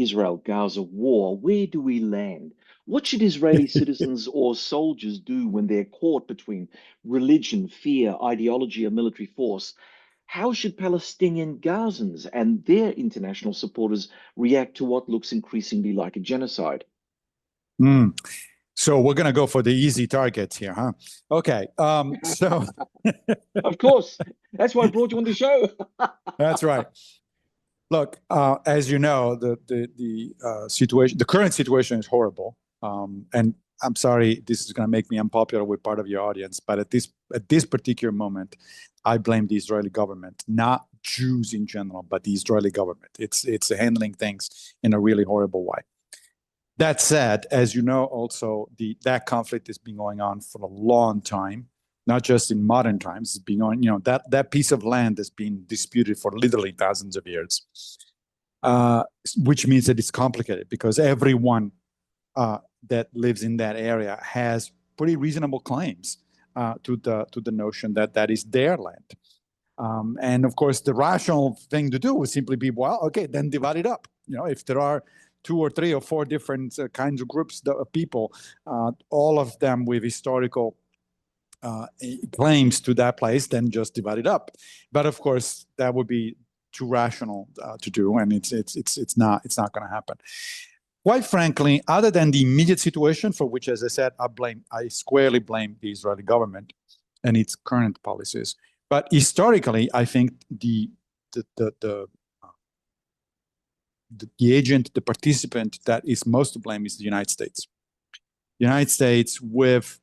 Israel-Gaza war, where do we land? What should Israeli citizens or soldiers do when they're caught between religion, fear, ideology, or military force? How should Palestinian Gazans and their international supporters react to what looks increasingly like a genocide? Mm. So we're going to go for the easy targets here, huh? Okay. Of course, that's why I brought you on the show. That's right. Look, as you know, the situation, the current situation is horrible. And I'm sorry, this is going to make me unpopular with part of your audience, but at this particular moment, I blame the Israeli government, not Jews in general, but the Israeli government. It's handling things in a really horrible way. That said, as you know, also that conflict has been going on for a long time, not just in modern times. It's been on, that piece of land has been disputed for literally thousands of years, which means that it's complicated because everyone that lives in that area has pretty reasonable claims to the notion that that is their land. And of course, the rational thing to do would simply be, well, okay, then divide it up. If there are 2 or 3 or 4 different kinds of groups of people, all of them with historical claims to that place, then just divide it up. But of course, that would be too rational to do, and it's not going to happen. Quite frankly, other than the immediate situation, for which, as I said, I squarely blame the Israeli government and its current policies. But historically, I think the agent, the participant that is most to blame is the United States. The United States, with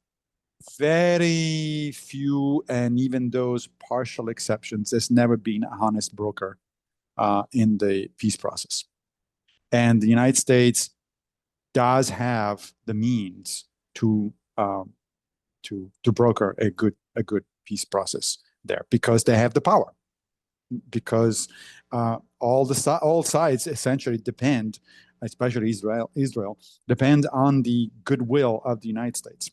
very few and even those partial exceptions, has never been a honest broker in the peace process. And the United States does have the means to broker a good peace process there because they have the power. Because all sides essentially depend, especially Israel depend on the goodwill of the United States.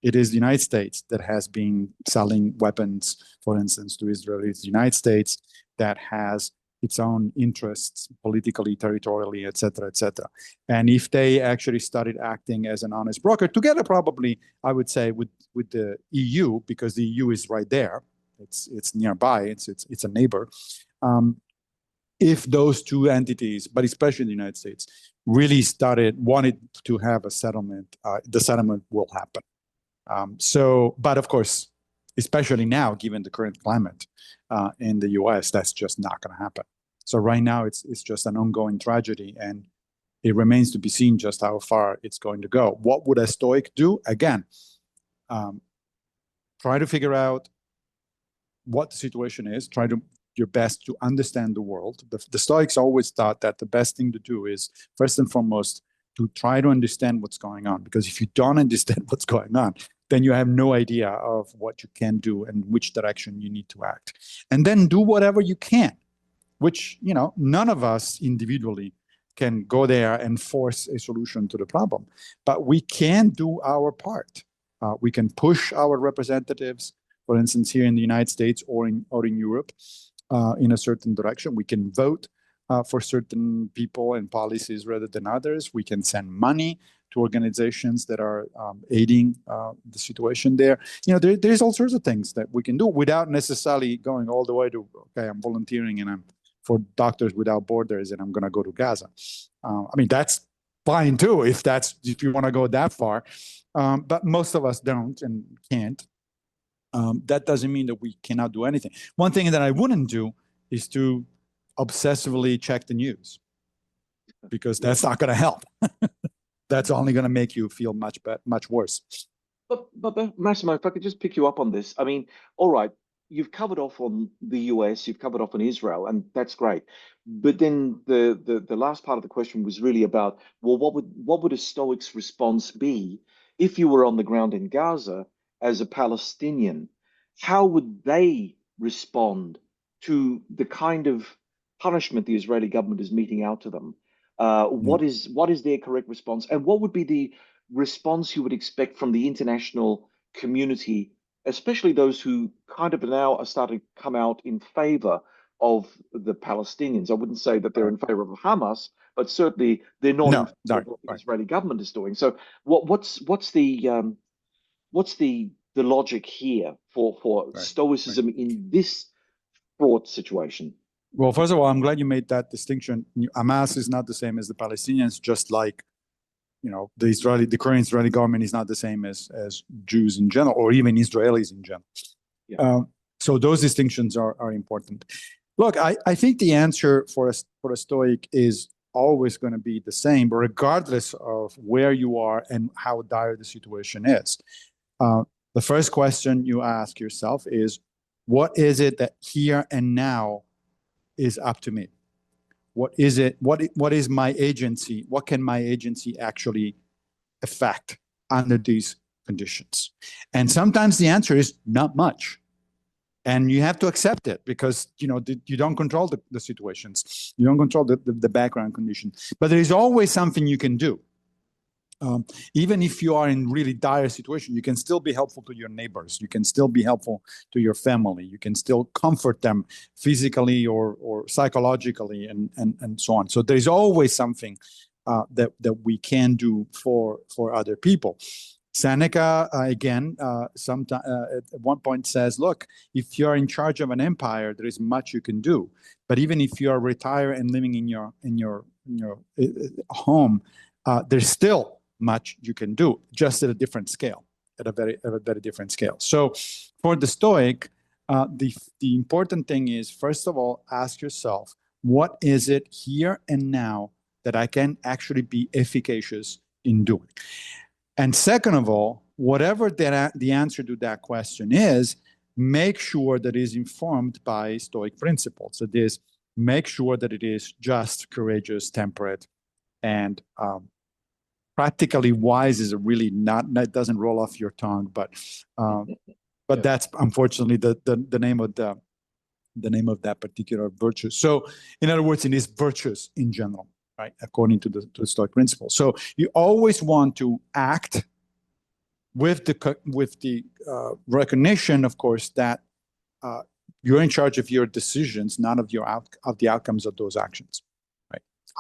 It is the United States that has been selling weapons, for instance, to Israel. It's the United States that has its own interests politically, territorially, et cetera, et cetera. And if they actually started acting as an honest broker, together probably, I would say, with the EU, because the EU is right there, it's nearby, it's a neighbor. If those two entities, but especially the United States, really wanted to have a settlement, the settlement will happen. But of course, especially now, given the current climate in the US, that's just not going to happen. So right now, it's just an ongoing tragedy, and it remains to be seen just how far it's going to go. What would a Stoic do? Again, try to figure out what the situation is, try to your best to understand the world. The Stoics always thought that the best thing to do is, first and foremost, to try to understand what's going on. Because if you don't understand what's going on, then you have no idea of what you can do and which direction you need to act. And then do whatever you can, which, none of us individually can go there and force a solution to the problem. But we can do our part. We can push our representatives, for instance, here in the United States or in Europe, in a certain direction. We can vote for certain people and policies rather than others. We can send money to organizations that are aiding the situation there. There's all sorts of things that we can do without necessarily going all the way to, okay, I'm volunteering and I'm for Doctors Without Borders and I'm going to go to Gaza. That's fine too, if you want to go that far. But most of us don't and can't. That doesn't mean that we cannot do anything. One thing that I wouldn't do is to obsessively check the news, because that's not going to help. That's only going to make you feel much worse. But Massimo, if I could just pick you up on this. All right, you've covered off on the US, you've covered off on Israel, and that's great. But then the last part of the question was really about, well, what would a Stoic's response be if you were on the ground in Gaza as a Palestinian? How would they respond to the kind of punishment the Israeli government is meting out to them? What is their correct response? And what would be the response you would expect from the international community, especially those who kind of now are starting to come out in favor of the Palestinians? I wouldn't say that they're in favor of Hamas, but certainly they're not in No, favor no, of what the right, Israeli government is doing. So what's the logic here for right, right. Stoicism in this broad situation? Well, first of all, I'm glad you made that distinction. Hamas is not the same as the Palestinians, just like the current Israeli government is not the same as Jews in general, or even Israelis in general. Yeah. So those distinctions are important. Look, I think the answer for a Stoic is always going to be the same, regardless of where you are and how dire the situation is. The first question you ask yourself is, what is it that here and now is up to me? What is it? What is my agency? What can my agency actually affect under these conditions? And sometimes the answer is not much. And you have to accept it because you don't control the situations. You don't control the background condition. But there is always something you can do. Even if you are in really dire situation, you can still be helpful to your neighbors. You can still be helpful to your family. You can still comfort them physically or psychologically and so on. So there's always something that we can do for other people. Seneca, again, at one point says, look, if you're in charge of an empire, there is much you can do. But even if you are retired and living in your home, there's still much you can do, just at a different scale, at a very different scale. So for the Stoic, the important thing is, first of all, ask yourself, what is it here and now that I can actually be efficacious in doing? And second of all, whatever the answer to that question is, make sure that it is informed by Stoic principles. That is, make sure that it is just, courageous, temperate, and practically wise is really not, that doesn't roll off your tongue, but that's unfortunately the name of that particular virtue. So in other words, it is virtuous in general, right? According to the Stoic principle. So you always want to act with the recognition, of course, that you're in charge of your decisions, not of the outcomes of those actions.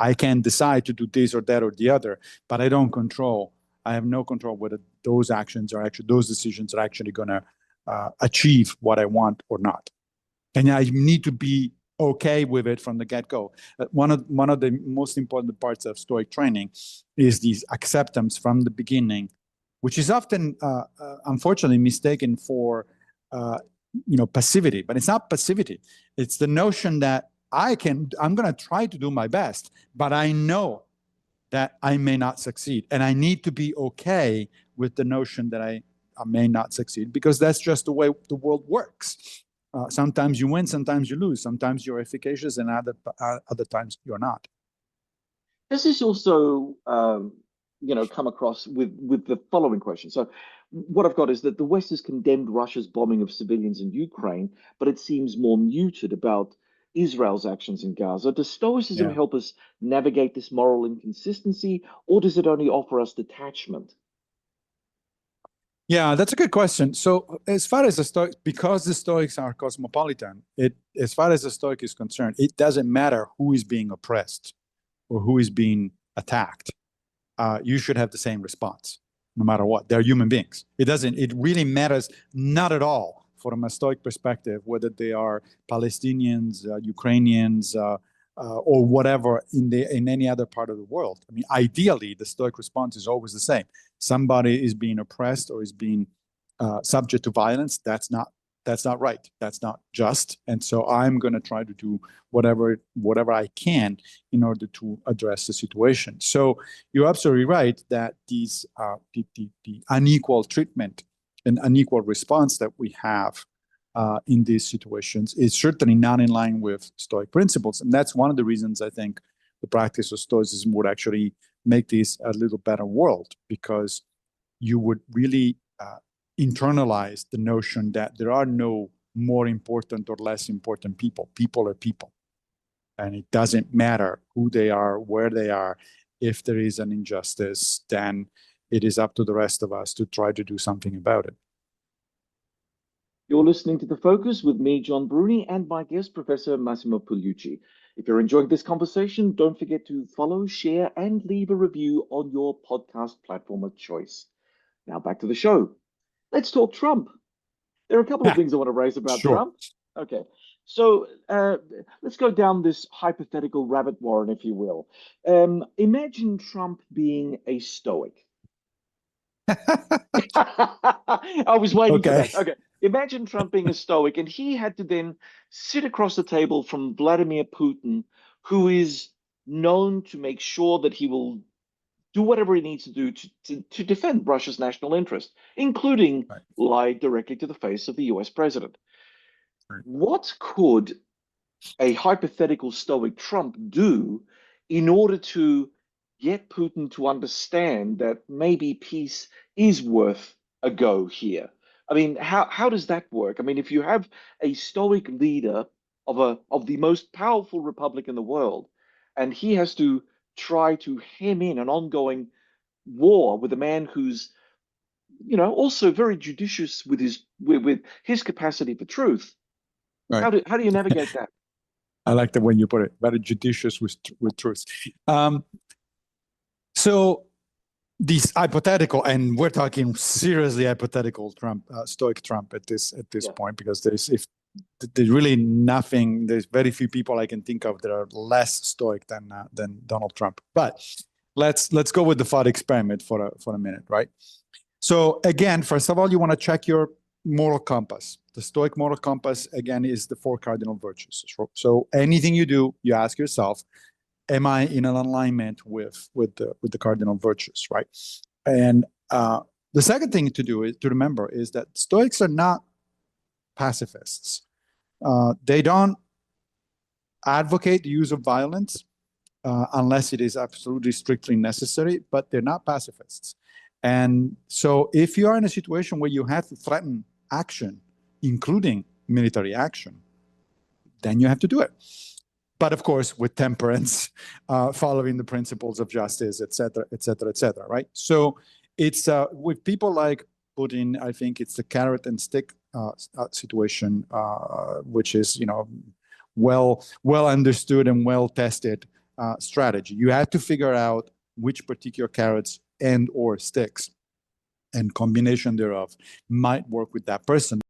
I can decide to do this or that or the other, but I have no control whether those decisions are actually going to achieve what I want or not. And I need to be okay with it from the get-go. One of the most important parts of Stoic training is this acceptance from the beginning, which is often, unfortunately, mistaken for passivity. But it's not passivity. It's the notion that I'm going to try to do my best, but I know that I may not succeed. And I need to be okay with the notion that I may not succeed, because that's just the way the world works. Sometimes you win, sometimes you lose. Sometimes you're efficacious, and other times you're not. Does this also, come across with the following question? So, what I've got is that the West has condemned Russia's bombing of civilians in Ukraine, but it seems more muted about Israel's actions in Gaza. Does Stoicism help us navigate this moral inconsistency, or does it only offer us detachment? Yeah, that's a good question. So as far as the Stoics, because the Stoics are cosmopolitan, as far as the Stoic is concerned, it doesn't matter who is being oppressed or who is being attacked. You should have the same response, no matter what. They're human beings. It really matters not at all from a Stoic perspective, whether they are Palestinians, Ukrainians, or whatever in any other part of the world. I mean, ideally, the Stoic response is always the same. Somebody is being oppressed or is being subject to violence. That's not right. That's not just. And so I'm going to try to do whatever I can in order to address the situation. So you're absolutely right that these the unequal treatment and unequal response that we have in these situations is certainly not in line with Stoic principles. And that's one of the reasons I think the practice of Stoicism would actually make this a little better world, because you would really internalize the notion that there are no more important or less important people. People are people. And it doesn't matter who they are, where they are. If there is an injustice, then it is up to the rest of us to try to do something about it. You're listening to The Focus with me, John Bruni, and my guest, Professor Massimo Pugliucci. If you're enjoying this conversation, don't forget to follow, share, and leave a review on your podcast platform of choice. Now back to the show. Let's talk Trump. There are a couple of things I want to raise about Sure. Trump. Okay. So let's go down this hypothetical rabbit warren, if you will. Imagine Trump being a Stoic. I was waiting for Okay. that. Okay. Imagine Trump being a Stoic, and he had to then sit across the table from Vladimir Putin, who is known to make sure that he will do whatever he needs to do to defend Russia's national interest, including Right. lie directly to the face of the US president. Right. What could a hypothetical Stoic Trump do in order to get Putin to understand that maybe peace is worth a go here? I mean, how does that work? I mean, if you have a Stoic leader of the most powerful republic in the world, and he has to try to hem in an ongoing war with a man who's, also very judicious with his capacity for truth. Right. How do you navigate that? I like the way you put it. Very judicious with truth. So these hypothetical, and we're talking seriously hypothetical Trump, Stoic Trump at this Yeah. point, because there's really nothing. There's very few people I can think of that are less Stoic than Donald Trump. But let's go with the thought experiment for a minute, right? So again, first of all, you want to check your moral compass. The Stoic moral compass, again, is the 4 cardinal virtues. So anything you do, you ask yourself, am I in an alignment with the cardinal virtues, right? And the second thing to remember is that Stoics are not pacifists. They don't advocate the use of violence unless it is absolutely strictly necessary, but they're not pacifists. And so if you are in a situation where you have to threaten action, including military action, then you have to do it. But of course, with temperance, following the principles of justice, et cetera, et cetera, et cetera, right? So it's with people like Putin, I think it's the carrot and stick situation, which is, well understood and well tested strategy. You have to figure out which particular carrots and or sticks and combination thereof might work with that person.